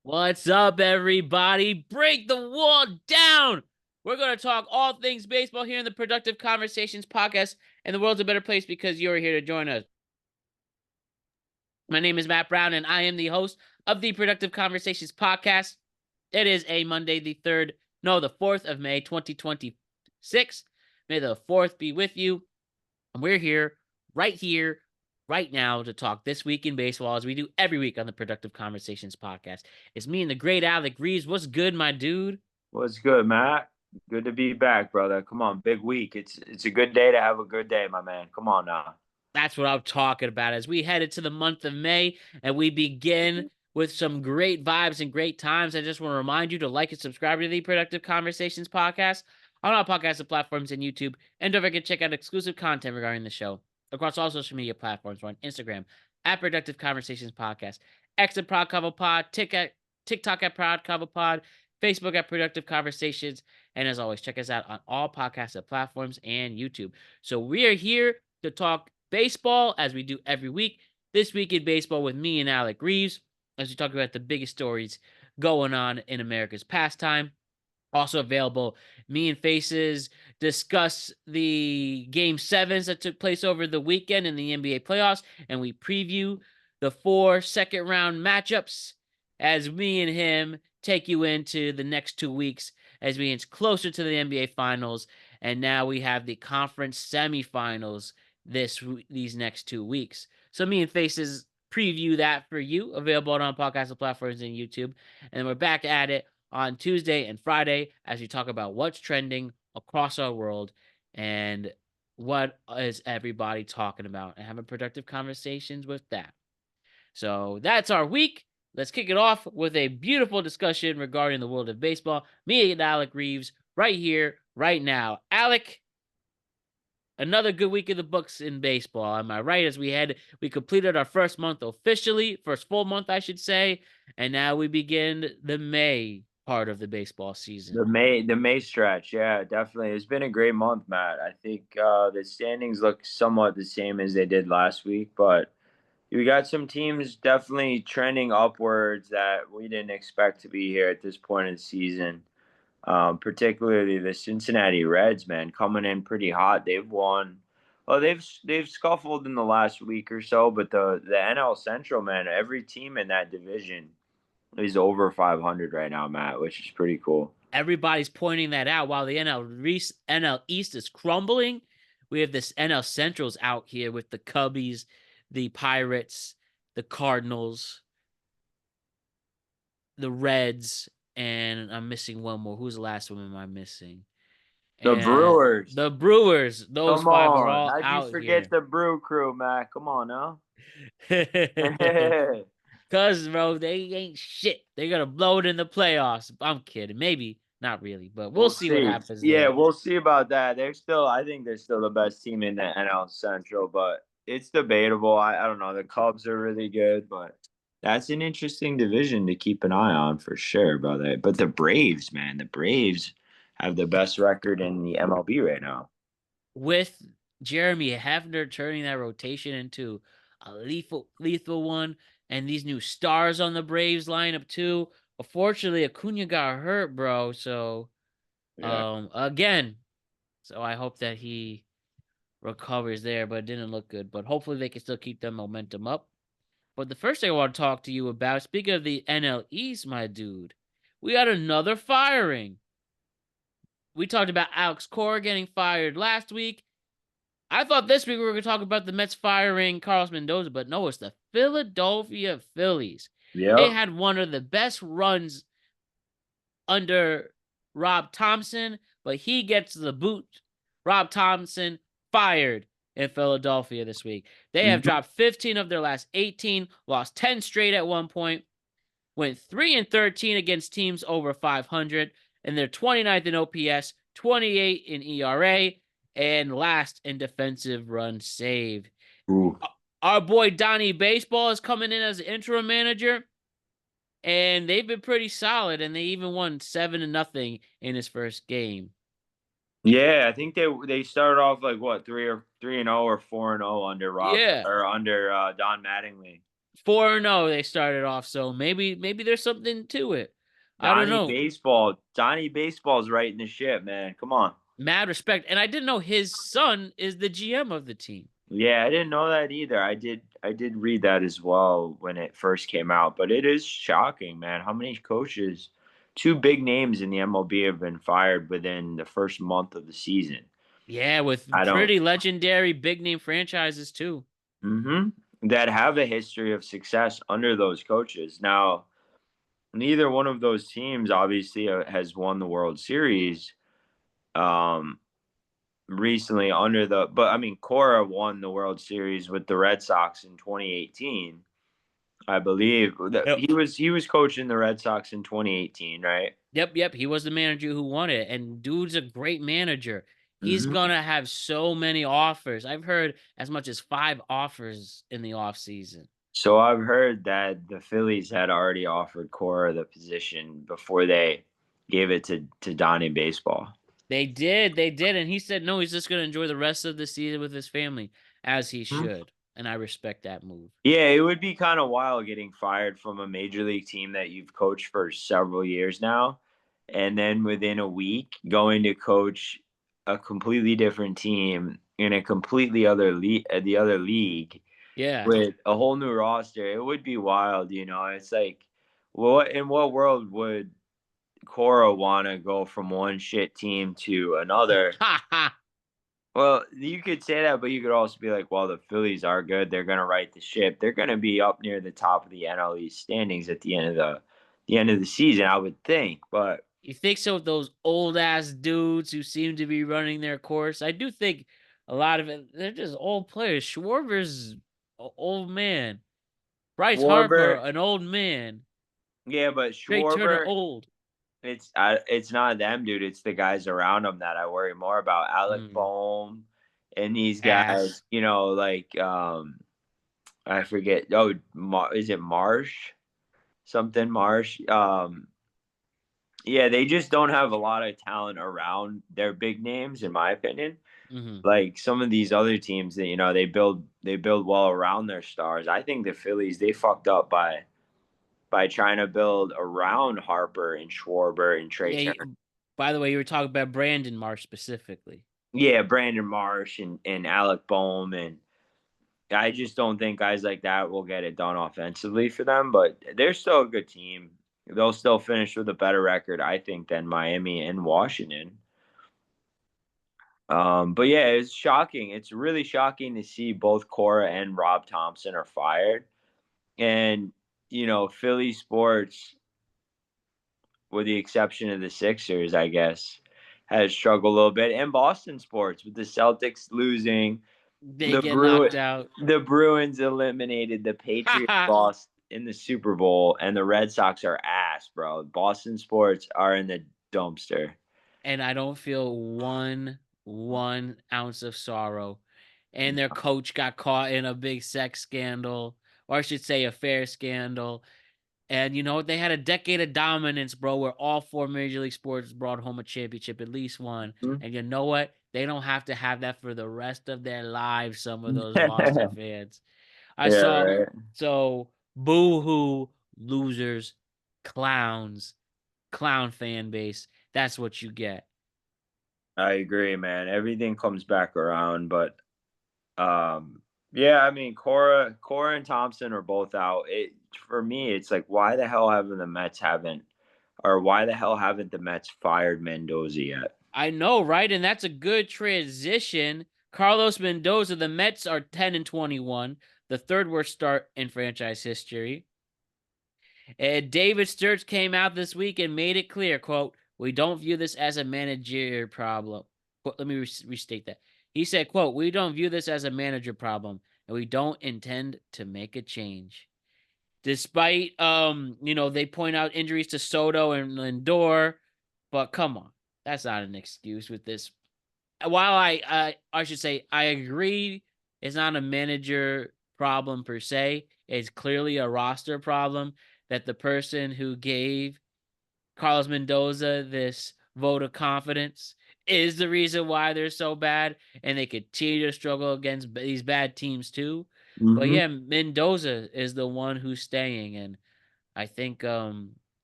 What's up, everybody? Break the wall down. We're going to talk all things baseball here in the Productive Conversations podcast, and the world's a better place because you're here to join us. My name is Matt Brown, and I am the host of the Productive Conversations podcast. It is a Monday, the 4th of May, 2026. May the 4th be with you. And we're here, right now, to talk this week in baseball, as we do every week on the Productive Conversations podcast. It's me and the great Alec Reeves. What's good, my dude? What's good, Matt? Good to be back, brother. Come on, big week. It's a good day to have a good day, my man. Come on now. That's what I'm talking about as we head into the month of May and we begin with some great vibes and great times. I just want to remind you to like and subscribe to the Productive Conversations podcast on all podcast platforms and YouTube. And don't forget to check out exclusive content regarding the show across all social media platforms. We're on Instagram at Productive Conversations Podcast, X at Prod Cover Pod, TikTok at Prod Cover Pod, Facebook at Productive Conversations. And as always, check us out on all podcast platforms and YouTube. So we are here to talk baseball as we do every week. This week in baseball with me and Alec Reeves as we talk about the biggest stories going on in America's pastime. Also available, me and Faces discuss the game sevens that took place over the weekend in the NBA playoffs, and we preview the 4 second round matchups as me and him take you into the next 2 weeks as we inch closer to the NBA finals. And now we have the conference semifinals these next 2 weeks. So me and Faces preview that for you, available on podcast platforms and YouTube. And we're back at it on Tuesday and Friday as we talk about what's trending across our world and what is everybody talking about and having productive conversations with that. So that's our week. Let's kick it off with a beautiful discussion regarding the world of baseball. Me and Alec Reeves right here, right now. Alec, another good week of the books in baseball. Am I right? As we completed our first month officially, first full month, I should say, and now we begin the May part of the baseball season. The May stretch, yeah, definitely. It's been a great month, Matt. I think the standings look somewhat the same as they did last week, but we got some teams definitely trending upwards that we didn't expect to be here at this point in the season. Particularly the Cincinnati Reds, man, coming in pretty hot. They've won. Well, they've scuffled in the last week or so, but the NL Central, man, every team in that division is over 500 right now, Matt, which is pretty cool. Everybody's pointing that out. While the NL East is crumbling, we have this NL Central's out here with the Cubbies, the Pirates, the Cardinals, the Reds, and I'm missing one more. Who's the last one am I missing? The And Brewers. the Brewers. Those Come 5 are on. all How'd you out forget here. the Brew Crew, Matt? Come on now. Cause bro, they ain't shit. They're gonna blow it in the playoffs. I'm kidding. Maybe not really, but we'll We'll see what see. happens Yeah, there. we'll see about that. I think they're still the best team in the NL Central, but it's debatable. I don't know. The Cubs are really good, but that's an interesting division to keep an eye on for sure, brother. But the Braves, man, the Braves have the best record in the MLB right now. With Jeremy Hefner turning that rotation into a lethal one, and these new stars on the Braves lineup too. Unfortunately, Acuna got hurt, bro. So Yeah. again. So I hope that he recovers there, but it didn't look good. But hopefully they can still keep their momentum up. But the first thing I want to talk to you about, speaking of the NL East, my dude, we had another firing. We talked about Alex Cora getting fired last week. I thought this week we were going to talk about the Mets firing Carlos Mendoza, but no, it's the Philadelphia Phillies. They Yep. had one of the best runs under Rob Thomson, but he gets the boot. Rob Thomson fired in Philadelphia this week. They have Mhm. dropped 15 of their last 18, lost 10 straight at one point, went 3-13 against teams over 500, and they're 29th in OPS, 28 in ERA, and last in defensive runs saved. Ooh. Our boy Donnie Baseball is coming in as the interim manager, and they've been pretty solid, and they even won 7-0 in his first game. Yeah, I think they started off like what 3-0 or 4-0 under Rob Yeah. or under Don Mattingly. 4-0 they started off, so maybe there's something to it. I don't know. Donnie Baseball's right in the ship, man. Come on. Mad respect, and I didn't know his son is the GM of the team. Yeah, I didn't know that either. I did read that as well when it first came out, but it is shocking, man. How many coaches, two big names in the MLB have been fired within the first month of the season. Yeah, with I don't pretty legendary big name franchises too. mhm, that have a history of success under those coaches. Now, neither one of those teams obviously has won the World Series um recently under the but I mean Cora won the World Series with the Red Sox in 2018. I believe that Yep. he was coaching the Red Sox in 2018, right? Yep. He was the manager who won it, and dude's a great manager. He's Hmm. gonna have so many offers. I've heard as much as 5 offers in the offseason. So I've heard that the Phillies had already offered Cora the position before they gave it to Donnie Baseball. They did, and he said no, he's just gonna enjoy the rest of the season with his family, as he Mhm. should, and I respect that move. Yeah, it would be kind of wild getting fired from a major league team that you've coached for several years now, and then within a week going to coach a completely different team in a completely the other league Yeah. with a whole new roster. It would be wild, you know. It's like, what in what world would Cora want to go from one shit team to another? Ha ha. Well, you could say that, but you could also be like, well, the Phillies are good. They're going to right the ship. They're going to be up near the top of the NL East standings at the end of the season, I would think. But You think so with those old ass dudes who seem to be running their course? I do think a lot of it they're just old players. Schwarber's old man. Bryce Harper, Schwarber, an old man. yeah, but Trey Turner, Schwarber, old. it's not them, dude. It's the guys around them that I worry more about. Alec Mm, Bohm and these ass. guys, like I forget. Oh, is it Marsh? Something Marsh. Yeah, they just don't have a lot of talent around their big names, in my opinion. Hmm. Like some of these other teams that they build well around their stars. I think the Phillies they fucked up by trying to build around Harper and Schwarber and Trey Yeah. Turner. By the way, you were talking about Brandon Marsh specifically. Yeah, Brandon Marsh and Alec Bohm, and I just don't think guys like that will get it done offensively for them. But they're still a good team. They'll still finish with a better record, I think, than Miami and Washington. But yeah, it's shocking. It's really shocking to see both Cora and Rob Thomson are fired. And, Philly sports, with the exception of the Sixers, I guess, has struggled a little bit. And Boston sports with the Celtics losing, They the get knocked Bruin out. the Bruins eliminated, the Patriots lost in the Super Bowl, and the Red Sox are ass, bro. Boston sports are in the dumpster. And I don't feel one ounce of sorrow. And their coach got caught in a big sex scandal, or I should say affair scandal. And you know what? They had a decade of dominance, bro, where all 4 major league sports brought home a championship, at least one. And you know what? They don't have to have that for the rest of their lives, some of those Boston fans. I Yeah, saw right. so boo-hoo, losers, clowns, clown fan base. That's what you get. I agree, man. Everything comes back around, but yeah, I mean, Cora and Thompson are both out. It for me, it's like why the hell haven't the Mets fired Mendoza yet? I know, right? And that's a good transition. Carlos Mendoza, the Mets are 10-21, the third worst start in franchise history. And David Sturge came out this week and made it clear, quote, "We don't view this as a managerial problem." Quote, let me restate that. He said, quote, "We don't view this as a manager problem, and we don't intend to make a change." Despite they point out injuries to Soto and Lindor, but come on, that's not an excuse with this. While I should say I agree, it's not a manager problem per se. It's clearly a roster problem that the person who gave Carlos Mendoza this vote of confidence is the reason why they're so bad, and they continue to struggle against these bad teams too. But Mm-hmm. yeah, Mendoza is the one who's staying, and I think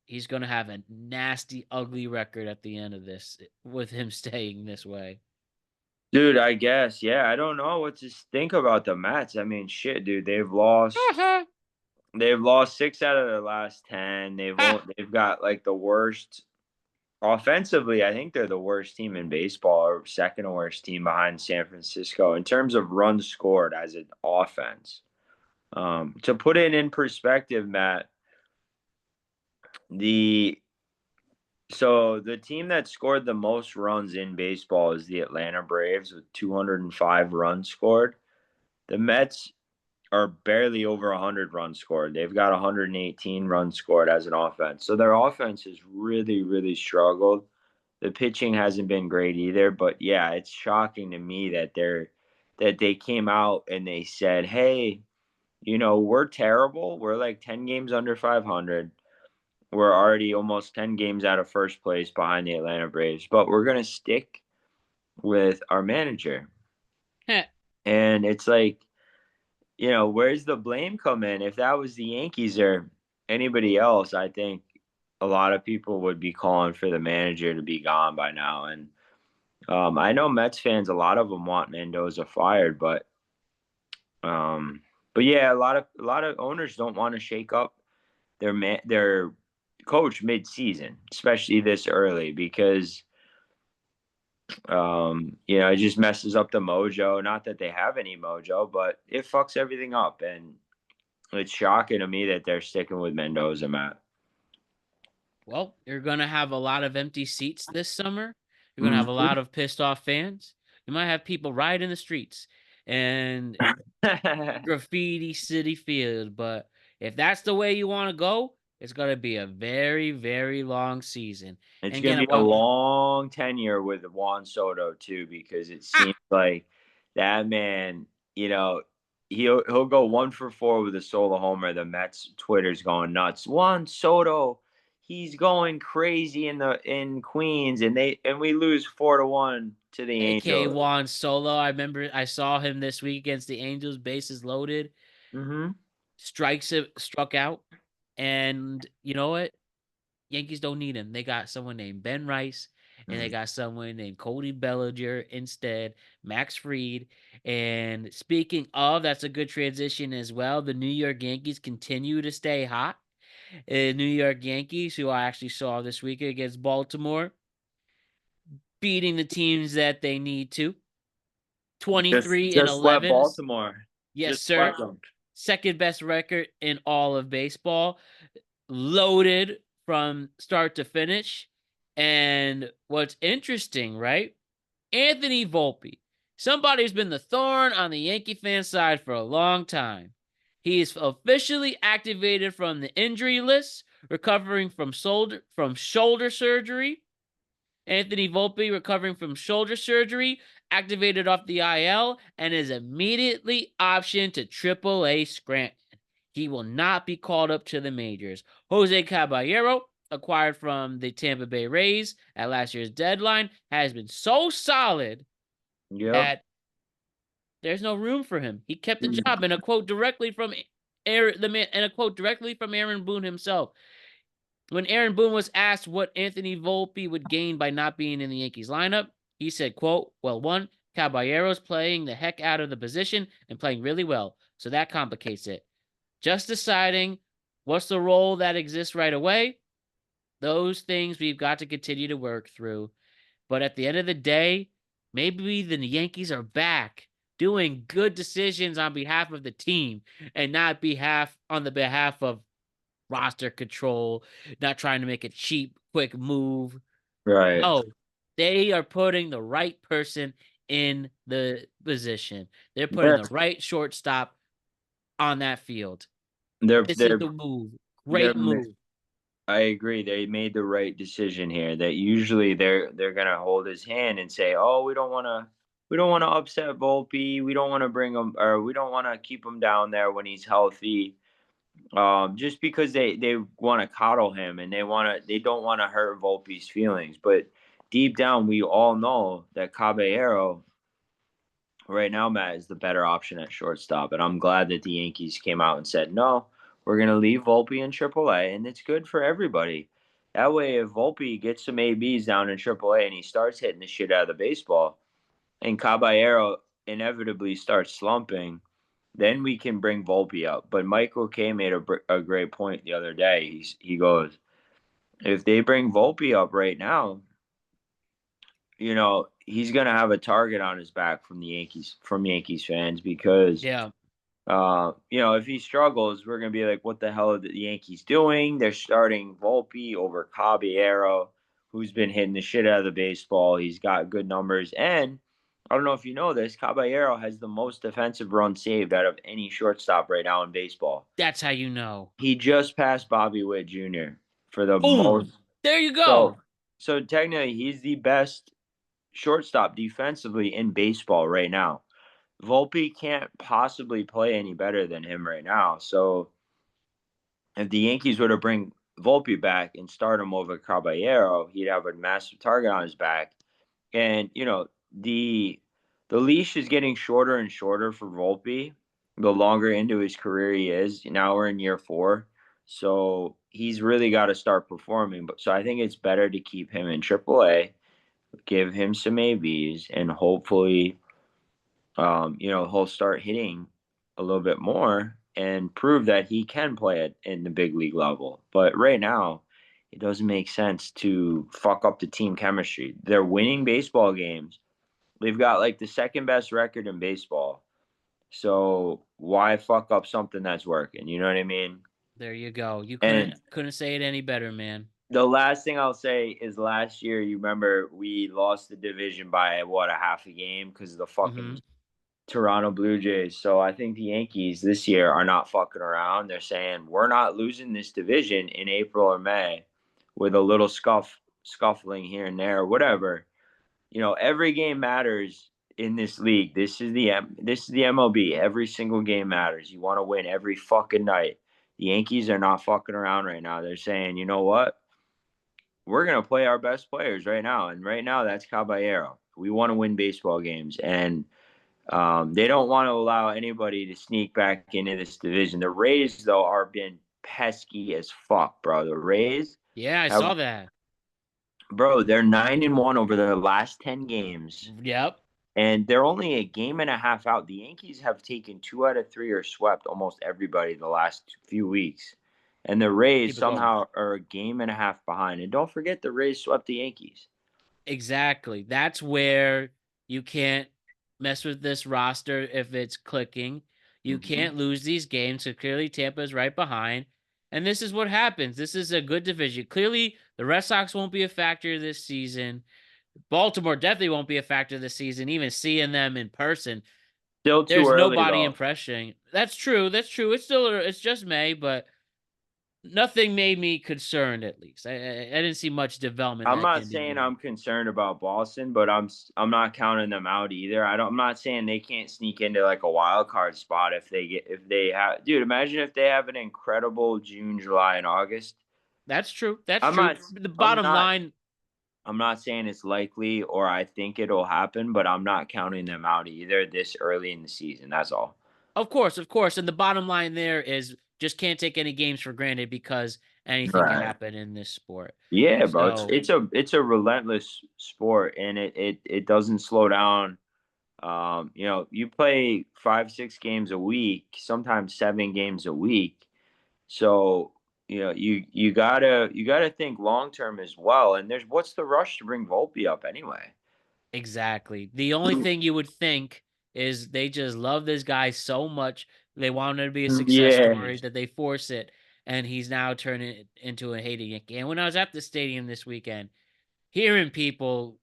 he's gonna have a nasty, ugly record at the end of this with him staying this way. Dude, I guess, yeah. I don't know what to think about the Mets. I mean, shit, dude. They've lost 6 out of their last 10. They've got like the worst offensively. I think they're the worst team in baseball, or second worst team behind San Francisco in terms of runs scored as an offense. To put it in perspective, Matt, the the team that scored the most runs in baseball is the Atlanta Braves with 205 runs scored. The Mets are barely over 100 runs scored. They've got 118 runs scored as an offense. So their offense has really, really struggled. The pitching hasn't been great either, but yeah, it's shocking to me that they came out and they said, "Hey, we're terrible. We're like 10 games under 500. We're already almost 10 games out of first place behind the Atlanta Braves, but we're going to stick with our manager." And it's like, where's the blame come in? If that was the Yankees or anybody else, I think a lot of people would be calling for the manager to be gone by now. And I know Mets fans, a lot of them want Mendoza fired, um, but yeah, a lot of owners don't want to shake up their coach mid-season, especially this early, because it just messes up the mojo. Not that they have any mojo, but it fucks everything up. And it's shocking to me that they're sticking with Mendoza, Matt. Well, you're gonna have a lot of empty seats this summer. You're gonna have a Mhm. lot of pissed off fans. You might have people rioting the streets and graffiti City Field. But if that's the way you want to go, it's gonna be a very, very long season. It's And gonna again, be a long tenure with Juan Soto too, because it seems like that man, you know, he'll go 1 for 4 with a solo homer. The Mets Twitter's going nuts. Juan Soto, he's going crazy in Queens, and we lose 4-1 to the AK Angels. Juan Solo. I remember I saw him this week against the Angels, bases loaded, Mm-hmm. struck out. And you know what? Yankees don't need him. They got someone named Ben Rice, and they got someone named Cody Bellinger instead, Max Fried. And speaking of, that's a good transition as well. The New York Yankees continue to stay hot. New York Yankees, who I actually saw this week against Baltimore, beating the teams that they need to. Just 23 and just swept 11. Baltimore. Yes, Just sir. swept them. Second best record in all of baseball. Loaded from start to finish. And what's interesting, right? Anthony Volpe, somebody who's been the thorn on the Yankee fan side for a long time. He is officially activated from the injury list, recovering from shoulder surgery. Anthony Volpe recovering from shoulder surgery, activated off the IL, and is immediately optioned to AAA Scranton. He will not be called up to the majors. Jose Caballero, acquired from the Tampa Bay Rays at last year's deadline, has been so solid Yep. that there's no room for him. He kept the job, and a quote directly from Aaron Boone himself. When Aaron Boone was asked what Anthony Volpe would gain by not being in the Yankees lineup, he said, quote, well, one, Caballero's playing the heck out of the position and playing really well, so that complicates it. Just deciding what's the role that exists right away, those things we've got to continue to work through. But at the end of the day, maybe the Yankees are back doing good decisions on behalf of the team and not on the behalf of roster control, not trying to make a cheap, quick move. Right. No, they are putting the right person in the position. They're putting They're the right shortstop on that field. they're This is they're the move. they're Great move. I agree. They made the right decision here. That usually they're gonna hold his hand and say, "Oh, we don't want to upset Volpe. We don't want to bring him, or we don't want to keep him down there when he's healthy." Just because they want to coddle him, and they don't want to hurt Volpe's feelings. But deep down, we all know that Caballero right now, Matt is the better option at shortstop. And I'm glad that the Yankees came out and said, no, we're going to leave Volpe in AAA, and it's good for everybody. That way, if Volpe gets some ABs down in AAA and he starts hitting the shit out of the baseball, and Caballero inevitably starts slumping, then we can bring Volpe up. But Michael K made a great point the other day. He goes, if they bring Volpe up right now, he's gonna have a target on his back from Yankees fans because Yeah, if he struggles, we're gonna be like, what the hell are the Yankees doing? They're starting Volpe over Caballero, who's been hitting the shit out of the baseball. He's got good numbers, and I don't know if you know this, Caballero has the most defensive runs saved out of any shortstop right now in baseball. that's how you know. He just passed Bobby Witt Jr. for the Boom. most. There you So, go. so technically, he's the best shortstop defensively in baseball right now. Volpe can't possibly play any better than him right now. So if the Yankees were to bring Volpe back and start him over Caballero, he'd have a massive target on his back. And the leash is getting shorter and shorter for Volpe. The longer into his career he is. Now we're in year 4. So he's really got to start performing. But so I think it's better to keep him in AAA, give him some ABs, and hopefully he'll start hitting a little bit more and prove that he can play it in the big league level. But right now, it doesn't make sense to fuck up the team chemistry. They're winning baseball games. They've got like the second best record in baseball. So why fuck up something that's working? You know what I mean? There you go. You couldn't And couldn't say it any better, man. the last thing I'll say is last year, you remember we lost the division by what, a half a game because of the fucking Mhm. Toronto Blue Jays. So I think the Yankees this year are not fucking around. They're saying we're not losing this division in April or May with a little scuffling here and there, whatever. Every game matters in this league. This is the MLB. Every single game matters. You want to win every fucking night. The Yankees are not fucking around right now. They're saying, you know what? We're gonna play our best players right now, and right now that's Caballero. We want to win baseball games, and they don't want to allow anybody to sneak back into this division. The Rays, though, are being pesky as fuck, bro. The Rays Yeah, I have, saw that. bro, they're 9-1 over their last 10 games, Yep. and they're only a game and a half out. The Yankees have taken 2 out of 3 or swept almost everybody the last few weeks, and the Rays Keep it going. somehow are a game and a half behind. And don't forget, the Rays swept the Yankees. Exactly. That's where you can't mess with this roster if it's clicking. You Mm-hmm. can't lose these games. So clearly Tampa's right behind. And this is what happens. This is a good division. Clearly, the Red Sox won't be a factor this season. Baltimore definitely won't be a factor this season. Even seeing them in person, Still too there's early nobody though. impressing. That's true. That's true. It's just May, but nothing made me concerned. At least I didn't see much development I'm that not can be saying made. I'm concerned about Boston, but I'm not counting them out either. I'm not saying they can't sneak into like a wild card spot if they have. Dude, imagine if they have an incredible June, July, and August. That's true. That's I'm true. not. The I'm bottom not. line, I'm not saying it's likely or I think it'll happen, but I'm not counting them out either this early in the season. That's all. of course, and the bottom line there is just can't take any games for granted because anything can Right. happen in this sport. Yeah, bro. It's So it's a it's a relentless sport, and it doesn't slow down. You play 5, 6 games a week, sometimes 7 games a week. So, you gotta think long term as well. And what's the rush to bring Volpe up anyway? exactly. The only thing you would think is they just love this guy so much. They want him to be a success Yeah. story that they force it, and he's now turning it into a hated Yankee. And when I was at the stadium this weekend, hearing people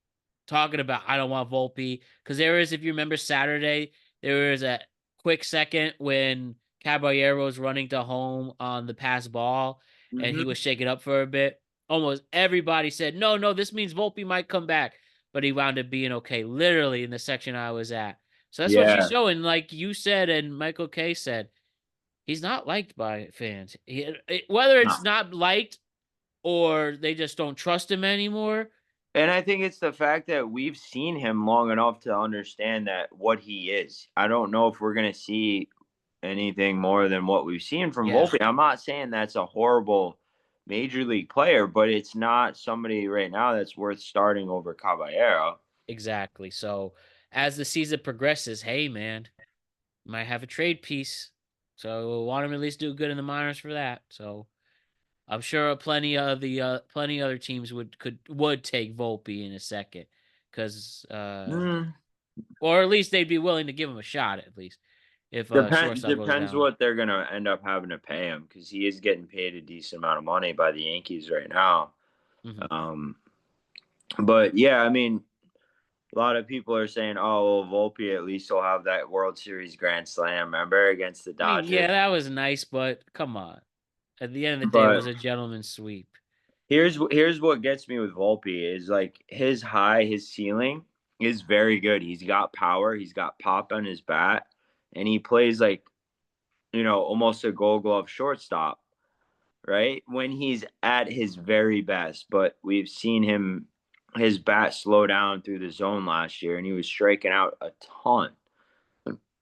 talking about I don't want Volpe because there is, if you remember Saturday, there was a quick second when Caballero was running to home on the pass ball and he Hmm. was shaken up for a bit. Almost everybody said, no, no, this means Volpe might come back, but he wound up being okay, literally in the section I was at. So that's what she's Yeah. showing. Like you said, and Michael K said, he's not liked by fans. Whether No. it's not liked or they just don't trust him anymore, And I think it's the fact that we've seen him long enough to understand that what he is. I don't know if we're gonna see anything more than what we've seen from Yeah, Volpe. I'm not saying that's a horrible major league player, but it's not somebody right now that's worth starting over Caballero. exactly. So as the season progresses, hey man, might have a trade piece. So want him to at least do good in the minors for that. So I'm sure plenty other teams would take Volpe in a second, because Mm, or at least they'd be willing to give him a shot at least if shortstop goes depends down. what they're gonna end up having to pay him because he is getting paid a decent amount of money by the Yankees right now. Hmm. Um, but yeah, I mean, a lot of people are saying, "Oh, well, Volpe at least will have that World Series grand slam." Remember against the I mean, yeah, Dodgers. that was nice, but come on. At the end of the day, it But was a gentleman's sweep. here's what gets me with Volpe is like his ceiling is very good. He's got power, he's got pop on his bat, and he plays like almost a Gold Glove shortstop, right? When he's at his very best. But we've seen his bat slow down through the zone last year, and he was striking out a ton.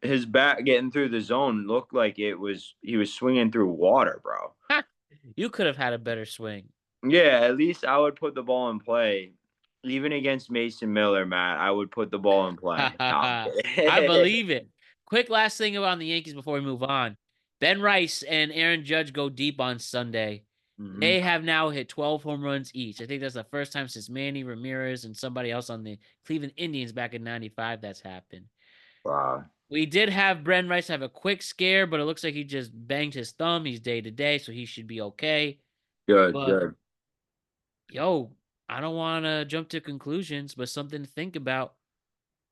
His bat getting through the zone looked like he was swinging through water, bro. You could have had a better swing. Yeah, at least I would put the ball in play. Even against Mason Miller, Matt, I would put the ball in play. No, I'm I kidding. believe it. Quick last thing about the Yankees before we move on. Ben Rice and Aaron Judge go deep on Sunday. Hmm. They have now hit 12 home runs each. I think that's the first time since Manny Ramirez and somebody else on the Cleveland Indians back in 95 that's happened. Wow. We did have Bren Rice have a quick scare, but it looks like he just banged his thumb. He's day to day, so he should be okay. Good, But good. yo, I don't want to jump to conclusions, but something to think about.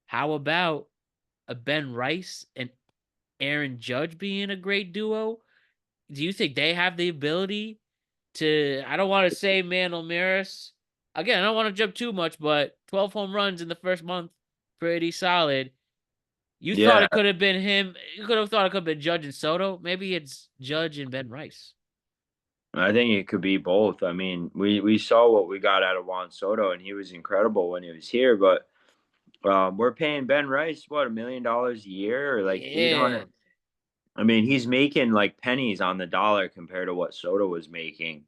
How about a Ben Rice and Aaron Judge being a great duo? Do you think they have the ability to? I don't want to say Mandel Maris. Again, I don't want to jump too much, but 12 home runs in the first month, pretty solid. You thought Yeah, it could have been him. You could have thought it could have been Judge and Soto. Maybe it's Judge and Ben Rice. I think it could be both. I mean, we saw what we got out of Juan Soto, and he was incredible when he was here. But we're paying Ben Rice what $1 million a year or like Yeah, 800. I mean, he's making like pennies on the dollar compared to what Soto was making,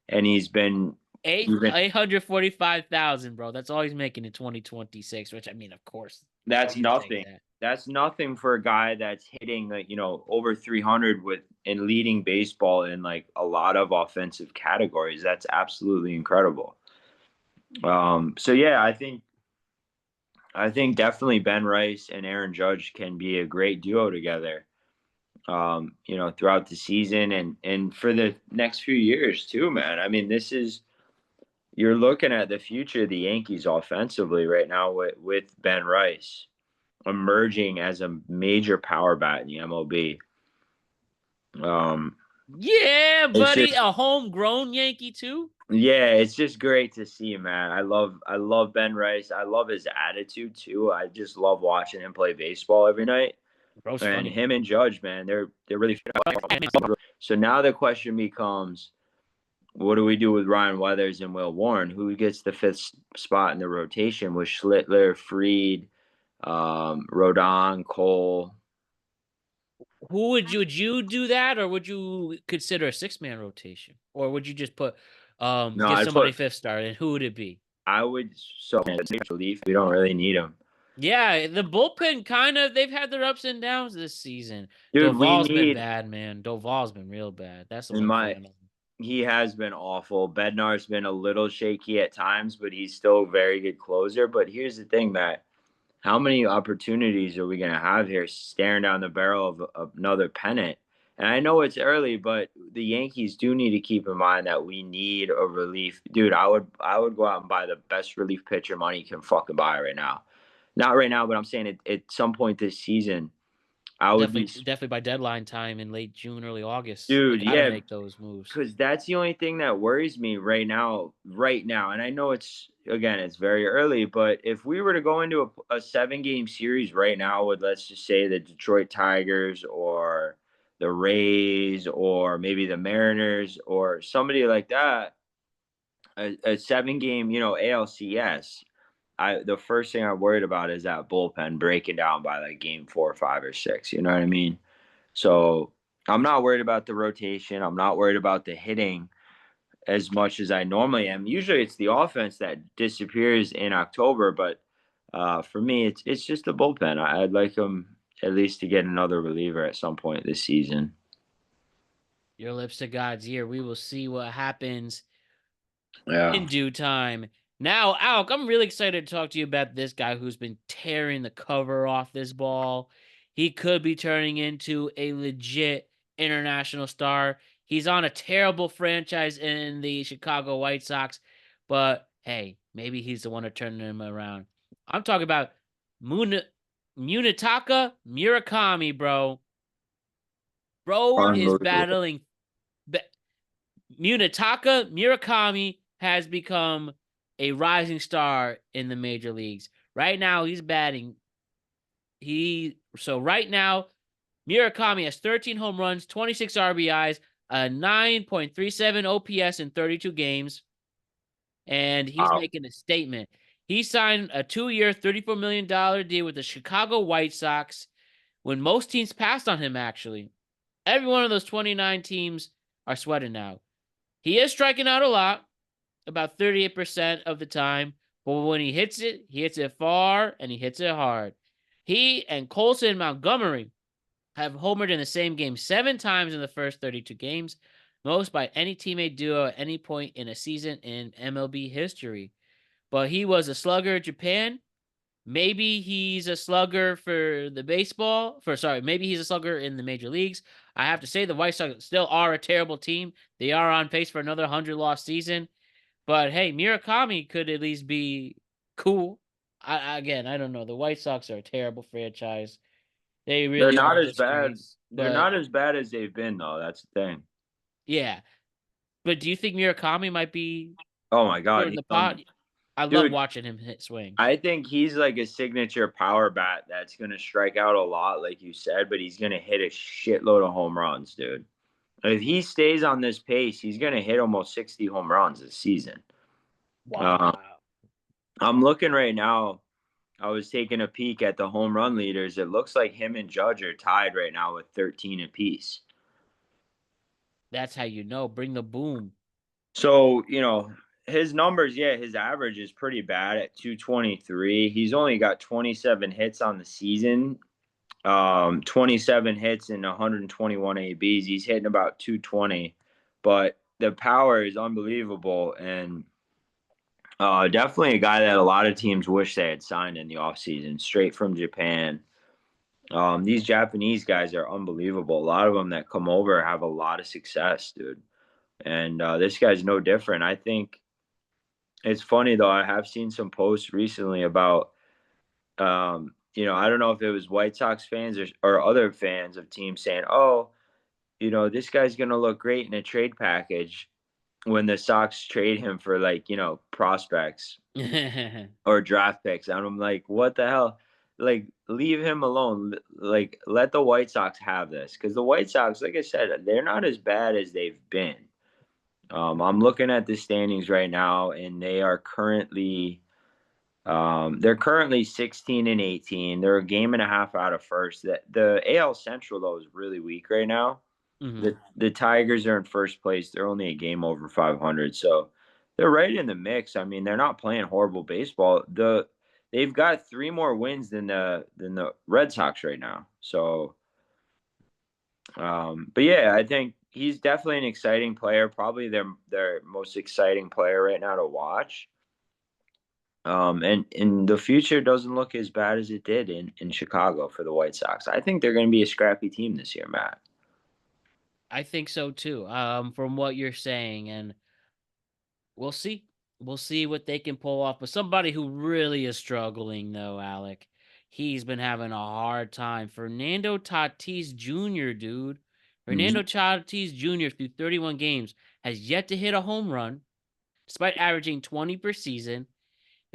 and eight he's been 845,000, bro. That's all he's making in 2026. Which I mean, of course, That's you'd take nothing. that. That's nothing for a guy that's hitting like, over 300 with and leading baseball in like a lot of offensive categories. That's absolutely incredible. So yeah, I think definitely Ben Rice and Aaron Judge can be a great duo together. Throughout the season and for the next few years too, man. I mean, you're looking at the future of the Yankees offensively right now with Ben Rice emerging as a major power bat in the MLB. Um, Yeah, it's buddy, just a homegrown Yankee too. yeah, it's just great to see, man. I love Ben Rice. I love his attitude too. I just love watching him play baseball every night. Bro's And funny. him and Judge, man, they're really so now the question becomes, what do we do with Ryan Weathers and Will Warren? Who gets the fifth spot in the rotation with Schlittler, Freed, Rodon, Cole? Who would you do that, or would you consider a 6-man rotation, or would you just put No, give I somebody put fifth start, and who would it be? I would so relief. We don't really need him. Yeah, the bullpen kind of they've had their ups and downs this season. Dude, we Doval's been need bad, man. Doval's been real bad. That's the in one my thing I know. he has been awful. Bednar's been a little shaky at times, but he's still a very good closer. But here's the thing, Matt. How many opportunities are we going to have here staring down the barrel of another pennant? And I know it's early, but the Yankees do need to keep in mind that we need a relief. Dude, I would go out and buy the best relief pitcher money can fucking buy right now. Not right now, but I'm saying at some point this season, I would be Definitely by deadline time in late June, early August, they dude, got to yeah, make those moves. because that's the only thing that worries me right now. Right now, and I know it's very early, but if we were to go into a 7 game series right now with, let's just say, the Detroit Tigers or the Rays or maybe the Mariners or somebody like that, a 7-game, ALCS, the first thing I'm worried about is that bullpen breaking down by like game 4, 5, or 6. You know what I mean? So I'm not worried about the rotation. I'm not worried about the hitting as much as I normally am. Usually it's the offense that disappears in October, but for me, it's just the bullpen. I'd like them at least to get another reliever at some point this season. Your lips to God's ear. We will see what happens Yeah. in due time. Now, Alec, I'm really excited to talk to you about this guy who's been tearing the cover off this ball. He could be turning into a legit international star. He's on a terrible franchise in the Chicago White Sox, but hey, maybe he's the one to turn him around. I'm talking about Munetaka Murakami, bro. Bro is Unbelievable. battling. Munetaka Murakami has become a rising star in the major leagues. Right now, he's batting. Right now, Murakami has 13 home runs, 26 RBIs, a 9.37 OPS in 32 games, and he's Wow. making a statement. He signed a 2-year, $34 million deal with the Chicago White Sox when most teams passed on him, actually. Every one of those 29 teams are sweating now. He is striking out a lot, about 38% of the time, but when he hits it far and he hits it hard. He and Colson Montgomery have homered in the same game 7 times in the first 32 games, most by any teammate duo at any point in a season in MLB history. But he was a slugger in Japan. Maybe he's a slugger for the baseball. Maybe he's a slugger in the major leagues. I have to say the White Sox still are a terrible team. They are on pace for another 100-loss season. But hey, Murakami could at least be cool. I don't know. The White Sox are a terrible franchise. They They're really are not a as bad. disgrace. They're But not as bad as they've been, though. That's the thing. yeah. But do you think Murakami might be Oh my God, stirring the pot? I love dude. watching him hit swings. I think he's like a signature power bat that's gonna strike out a lot, like you said, but he's gonna hit a shitload of home runs, dude. If he stays on this pace, he's gonna hit almost 60 home runs this season. Uh, Wow. I'm looking right now. I was taking a peek at the home run leaders. It looks like him and Judge are tied right now with 13 apiece. That's how you know. Bring the boom. So, his numbers, yeah, his average is pretty bad at 223. He's only got 27 hits on the season, 27 hits and 121 ABs. He's hitting about 220, but the power is unbelievable. And definitely a guy that a lot of teams wish they had signed in the offseason, straight from Japan. These Japanese guys are unbelievable. A lot of them that come over have a lot of success, dude. And this guy's no different. I think it's funny though. I have seen some posts recently about, I don't know if it was White Sox fans or other fans of teams saying, "Oh, this guy's gonna look great in a trade package when the Sox trade him for like, prospects or draft picks." And I'm like, what the hell? Like, leave him alone. Like, let the White Sox have this because the White Sox, like I said, they're not as bad as they've been. I'm looking at the standings right now, and they're currently 16 and 18. They're a game and a half out of first. The AL Central though is really weak right now. Hmm. The Tigers are in first place. They're only a game over 500, so they're right in the mix. I mean, they're not playing horrible baseball. They've got 3 more wins than the Red Sox right now. So, but yeah, I think he's definitely an exciting player. Probably their most exciting player right now to watch. And the future doesn't look as bad as it did in Chicago for the White Sox. I think they're going to be a scrappy team this year, Matt. I think so too. From what you're saying, and we'll see. We'll see what they can pull off. But somebody who really is struggling, though, Alec, he's been having a hard time. Fernando Tatis Jr., dude. Mhm. Fernando Tatis Jr., through 31 games, has yet to hit a home run, despite averaging 20 per season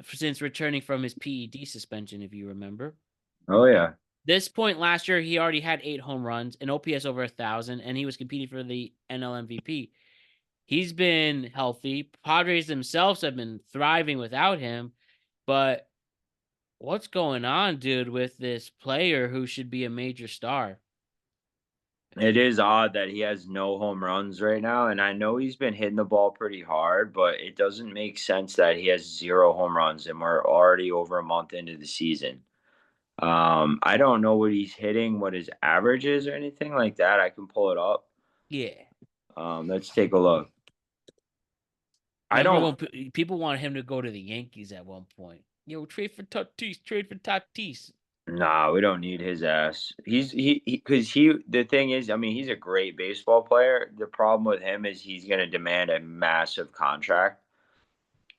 since returning from his PED suspension, if you remember. Oh yeah. This point last year, he already had 8 home runs, an OPS over 1,000, and he was competing for the NL MVP. He's been healthy. Padres themselves have been thriving without him. But what's going on, dude, with this player who should be a major star? It is odd that he has no home runs right now, and I know he's been hitting the ball pretty hard, but it doesn't make sense that he has 0 home runs, and we're already over a month into the season. I don't know what he's hitting, what his average is or anything like that. I can pull it up. Yeah. Let's take a look. I Remember don't. when people wanted him to go to the Yankees at one point? Yo, trade for Tatis, trade for Tatis. Nah, we don't need his ass. Because the thing is, I mean, he's a great baseball player. The problem with him is he's going to demand a massive contract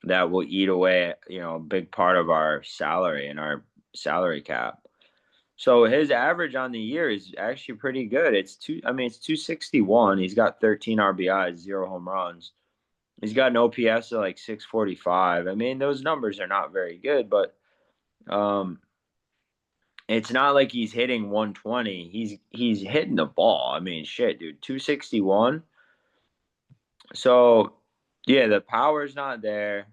that will eat away, a big part of our salary and our salary cap. So his average on the year is actually pretty good. It's 261. He's got 13 RBIs, 0 home runs. He's got an OPS of like 645. I mean, those numbers are not very good, but um it's not like he's hitting 120. He's hitting the ball. I mean, shit, dude, 261. So, yeah, the power's not there.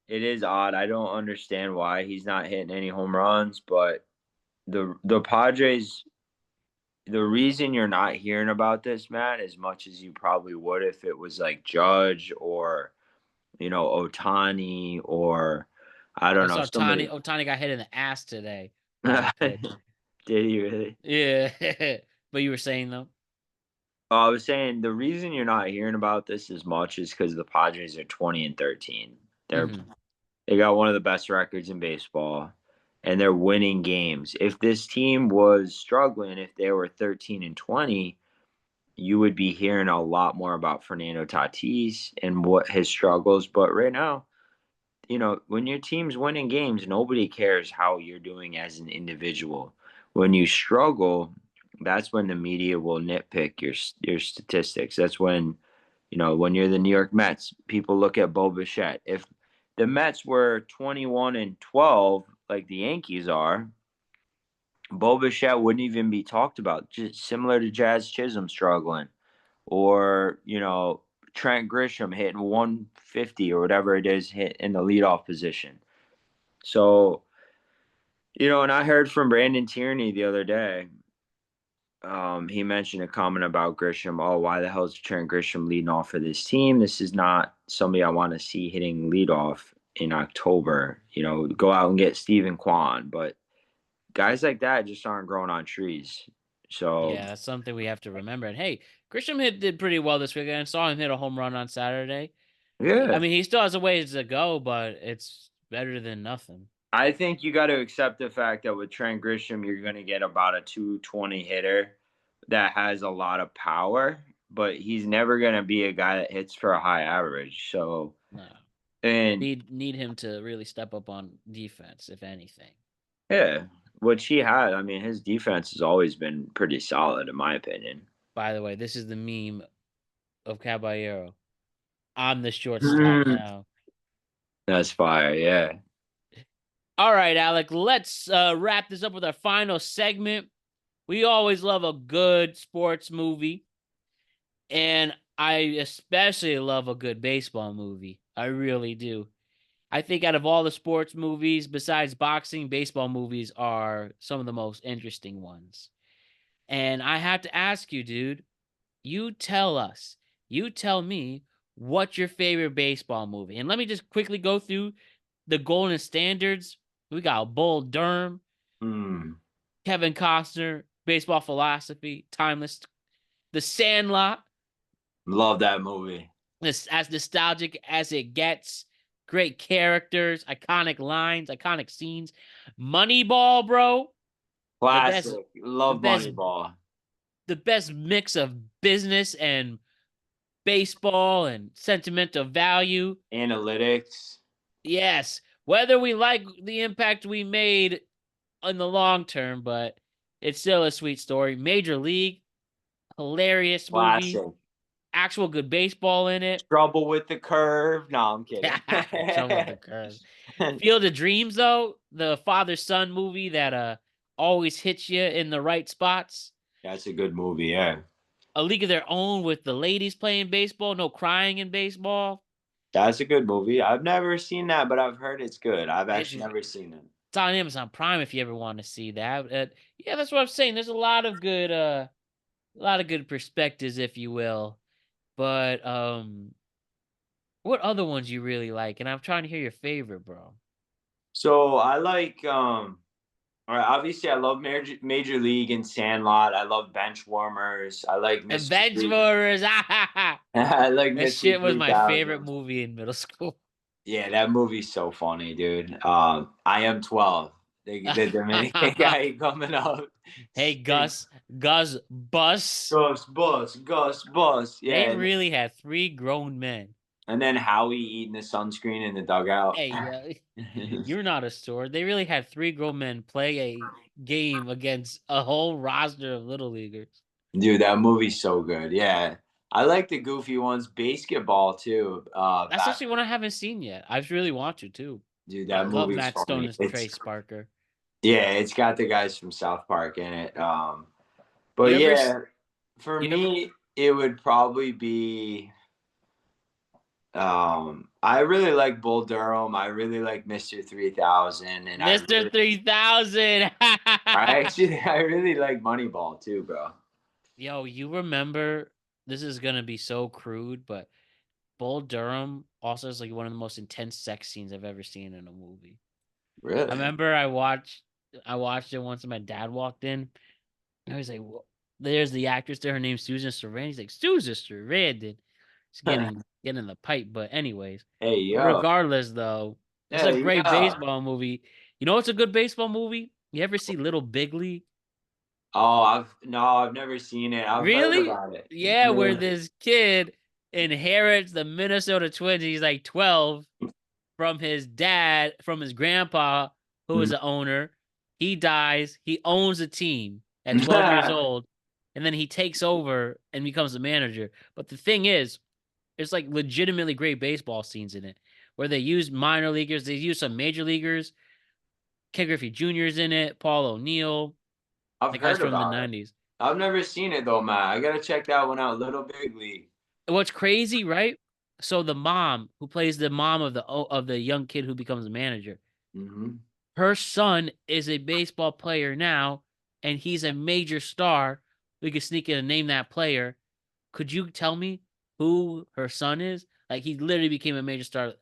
It is odd. I don't understand why he's not hitting any home runs, but the Padres, the reason you're not hearing about this, Matt, as much as you probably would if it was like Judge or, Otani or I I don't know, saw Tani. somebody. Otani got hit in the ass today by a pitch. Did he really? Yeah. But you were saying though? Oh, I was saying the reason you're not hearing about this as much is because the Padres are 20 and 13. They're Hmm. they got one of the best records in baseball, and they're winning games. If this team was struggling, if they were 13 and 20, you would be hearing a lot more about Fernando Tatis and what his struggles. But right now, when your team's winning games, nobody cares how you're doing as an individual. When you struggle, that's when the media will nitpick your statistics. That's when you're the New York Mets, people look at Bo Bichette. If the Mets were 21 and 12, like the Yankees are, Bo Bichette wouldn't even be talked about. Just similar to Jazz Chisholm struggling, or Trent Grisham hitting 150 or whatever it is, hit in the leadoff position. So, and I heard from Brandon Tierney the other day. He mentioned a comment about Grisham. Oh, why the hell is Trent Grisham leading off for this team? This is not somebody I want to see hitting leadoff in October. Go out and get Steven Kwan, but guys like that just aren't growing on trees. So Yeah, that's something we have to remember. And hey, Grisham did pretty well this weekend. I saw him hit a home run on Saturday. I yeah, mean, he still has a ways to go, but it's better than nothing. I think you got to accept the fact that with Trent Grisham, you're going to get about a 220 hitter that has a lot of power, but he's never going to be a guy that hits for a high average. So, No. and Need him to really step up on defense, if anything. yeah, which he had. I mean, his defense has always been pretty solid, in my opinion. By the way, this is the meme of Caballero. I'm the shortstop Mm. now. That's fire. Yeah. All right, Alec, let's wrap this up with our final segment. We always love a good sports movie, and I especially love a good baseball movie. I really do. I think out of all the sports movies, besides boxing, baseball movies are some of the most interesting ones. And I have to ask you, dude, you tell us, you tell me what's your favorite baseball movie. And let me just quickly go through the golden standards. We got Bull Durham, Mm. Kevin Costner, Baseball Philosophy, Timeless, The Sandlot, Love that movie. this as nostalgic as it gets. Great characters, iconic lines, iconic scenes. Moneyball, bro. The best, Classic. the Love best, Moneyball. the best mix of business and baseball and sentimental value. Analytics. Yes, whether we like the impact we made in the long term, but it's still a sweet story. Major League, hilarious movie, Classic. actual good baseball in it. Trouble with the curve. No, I'm kidding. Trouble with the curve. Field of Dreams, though, the father son movie that always hits you in the right spots. That's a good movie. Yeah. A League of Their Own with the ladies playing baseball, no crying in baseball. That's a good movie. I've never seen that, but I've heard it's good. I've It's actually never seen it. it's on Amazon Prime if you ever want to see that. Yeah, that's what I'm saying. There's a lot of good perspectives, if you will. But what other ones you really like? And I'm trying to hear your favorite, bro. So I like all right, obviously I love Major League and Sandlot. I love Bench Warmers. I like And Mr. Bench Warmers. I like That Mr. shit was my favorite 3000. movie in middle school. Yeah, that movie's so funny, dude. I am 12. The Dominican guy coming up. Hey, Gus, Gus, Bus. Gus, Bus. They Yeah, really had three grown men. and then Howie eating the sunscreen in the dugout. Hey, you're not a sword. They really had three grown men play a game against a whole roster of little leaguers. Dude, that movie's so good. Yeah. I like the goofy ones. Basketball too. That's actually one I haven't seen yet. I really want to too. Dude, I that love movie's Matt Stone funny. as Trace Parker. Yeah, it's got the guys from South Park in it. But You ever, yeah, for you ever, me, it would probably be. I really like Bull Durham. I really like Mr. 3000, and Mr. 3000. I really like Moneyball too, bro. Yo, you remember? This is gonna be so crude, but Bull Durham also is like one of the most intense sex scenes I've ever seen in a movie. I Really? remember I watched it once and my dad walked in. I was like, well, there's the actress there, her name's Susan Sarandon. He's like, Susan Sarandon. She's getting the pipe. But anyways, Hey yo, regardless though, it's a hey great yo. baseball movie. You know what's a good baseball movie? You ever see Little Big League? Oh, I've never seen it. I've heard Really? about it. Yeah, where this kid inherits the Minnesota Twins. He's like 12 from his dad, from his grandpa, who is Mhm. the owner. He dies. He owns a team at 12 years old, and then he takes over and becomes the manager. But the thing is, it's like legitimately great baseball scenes in it, where they use minor leaguers, they use some major leaguers. Ken Griffey Jr. is in it. Paul O'Neill, I've the guys heard from the about it. '90s. I've never seen it though, man. I gotta check that one out. Little Big League. What's crazy, right? So the mom who plays the mom of the young kid who becomes a manager, Hmm. her son is a baseball player now, and he's a major star. We could sneak in and name that player. Could you tell me who her son is? Like he literally became a major star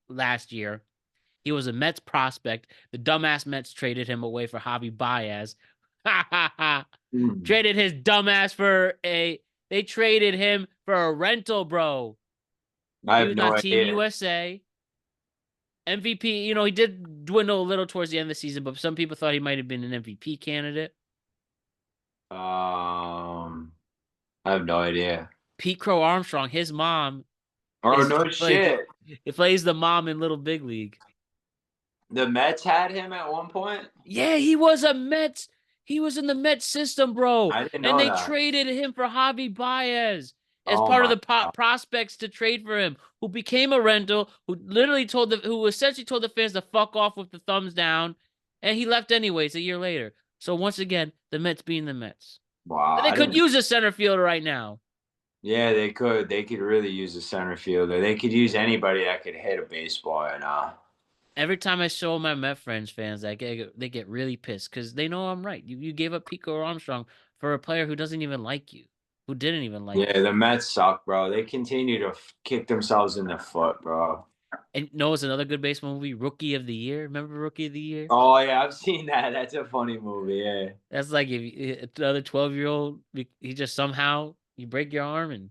last year. He was a Mets prospect. The dumbass Mets traded him away for Javi Baez. Ha ha ha. Mm. Traded his dumbass for a they traded him for a rental, bro. I He have was no on Team idea. USA. MVP, he did dwindle a little towards the end of the season, but some people thought he might have been an MVP candidate. I have no idea. Pete Crow Armstrong, his mom Oh is no shit. he plays the mom in Little Big League. The Mets had him at one point. Yeah, he was a Mets. He was in the Mets system, bro. I didn't And know they that. traded him for Javi Baez as Oh part of my the god. prospects to trade for him, who became a rental, who essentially told the fans to fuck off with the thumbs down, and he left anyways a year later. So once again, the Mets being the Mets. Wow. They I could didn't. use a center fielder right now. Yeah, they could. They could really use a center fielder. They could use anybody that could hit a baseball right now. Every time I show my Met friends fans, they get really pissed because they know I'm right. You gave up Pico Armstrong for a player who doesn't even like you, who didn't even like Yeah, you. the Mets suck, bro. They continue to kick themselves in the foot, bro. And no, it's another good baseball movie, Rookie of the Year. Remember Rookie of the Year? Oh yeah, I've seen that. That's a funny movie. Yeah. That's like if another 12-year-old, he just somehow you break your arm and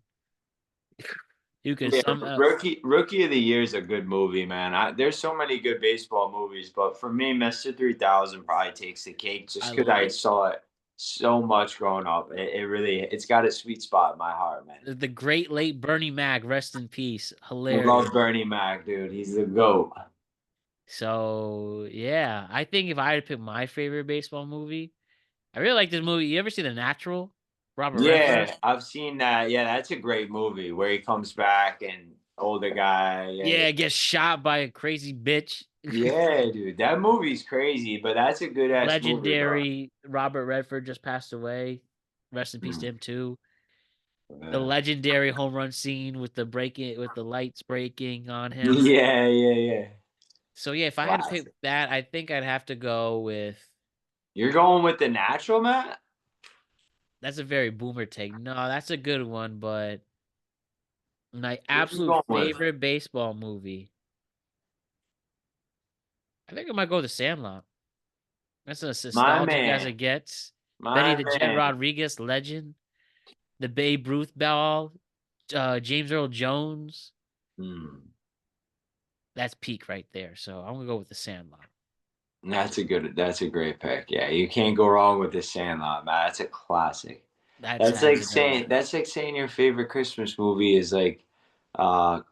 you can Yeah, somehow. Rookie of the Year is a good movie, man. There's so many good baseball movies, but for me, Mr. 3000 probably takes the cake just I because I love saw it so much growing up. It's got a sweet spot in my heart, man. the great late Bernie Mac, rest in peace. I Hilarious. love Bernie Mac, dude. He's the GOAT. So yeah, I think if I had to pick my favorite baseball movie, I really like this movie. You ever see The Natural? Robert Redford? Yeah, I've seen that. Yeah, that's a great movie where he comes back and older guy. Yeah, Yeah, gets shot by a crazy bitch. yeah, dude. That movie's crazy, but that's a good ass movie, bro. Legendary Robert Redford just passed away. Rest in peace to Mm. him too. The legendary home run scene with the lights breaking on him. Yeah, yeah, yeah. So yeah, if I had to pick Classic. that, I think I'd have to go with. You're going with the natural, Matt? That's a very boomer take. No, that's a good one, but my What are you absolute going with? favorite baseball movie. I think I might go The Sandlot. That's as My nostalgic as man. it gets. Benny My the Jet man. Rodriguez, legend. The Babe Ruth ball. James Earl Jones. Hmm. That's peak right there. So I'm gonna go with The Sandlot. That's a great pick. Yeah, you can't go wrong with the Sandlot, man. That's a classic. That's hands it down. That's like saying your favorite Christmas movie is like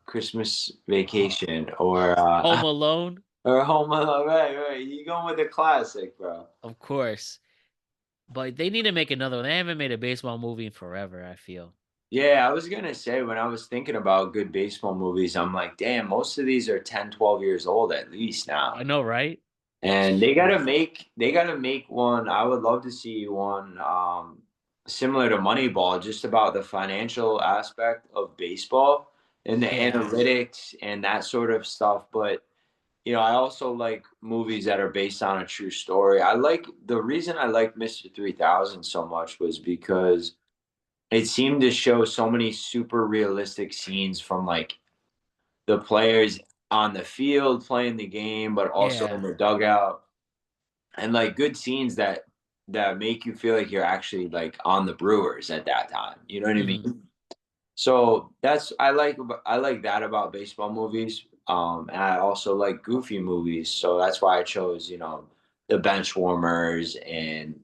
Christmas Vacation Home Alone, or Home Alone. Right, right. You going with the classic, bro. of course. But they need to make another one. They haven't made a baseball movie in forever, I feel. Yeah, I was gonna say when I was thinking about good baseball movies, I'm like, damn, most of these are 10, 12 years old at least I now. know, right? And Jeez. they gotta make one. I would love to see one similar to Moneyball, just about the financial aspect of baseball and the Yeah. analytics and that sort of stuff. But I also like movies that are based on a true story. The reason I like Mr. 3000 so much was because it seemed to show so many super realistic scenes from like the players on the field playing the game, but also in Yeah. the dugout and like good scenes that make you feel like you're actually like on the Brewers at that time. You know what I Mhm. mean? So that's I like that about baseball movies. And I also like goofy movies. So that's why I chose, the bench warmers and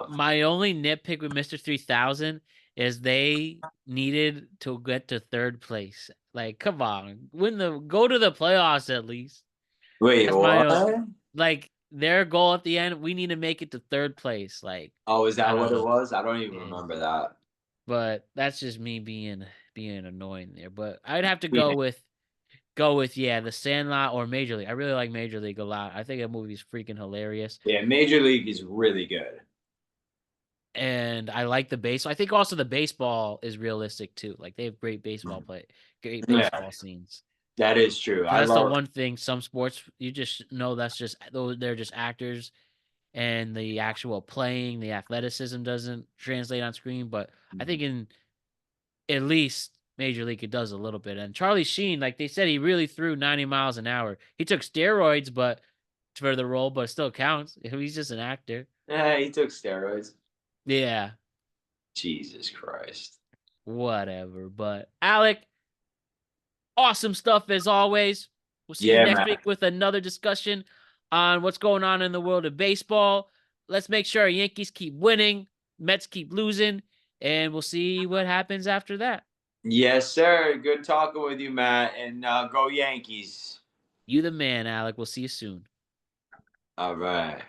My only nitpick with Mr. 3000 is they needed to get to third place. Like, come on, go to the playoffs at least. wait, That's my what? like their goal at the end. We need to make it to third place. Like, Oh, is I that don't what it know. was? I don't even Yeah. remember that. But that's just me being annoying there. But I'd have to Yeah, go with yeah, The Sandlot or Major League. I really like Major League a lot. I think that movie's freaking hilarious. yeah, Major League is really good. And I like the base. I think also the baseball is realistic too. Like they have great Yeah, baseball scenes. that is true. Because I that's the love. one thing. Some sports you just know that's just they're just actors, and the actual playing, the athleticism doesn't translate on screen. But I think in at least Major League it does a little bit. And Charlie Sheen, like they said, he really threw 90 miles an hour. He took steroids, but for the role, but it still counts. He's just an actor. Yeah, he took steroids. Yeah, Jesus Christ. whatever. But Alec, awesome stuff as always. We'll see you Yeah, next week man. with another discussion on what's going on in the world of baseball. Let's make sure our Yankees keep winning, Mets keep losing, and we'll see what happens after that. Yes, sir. Good talking with you, Matt. And go Yankees. You the man, Alec. We'll see you soon. All right.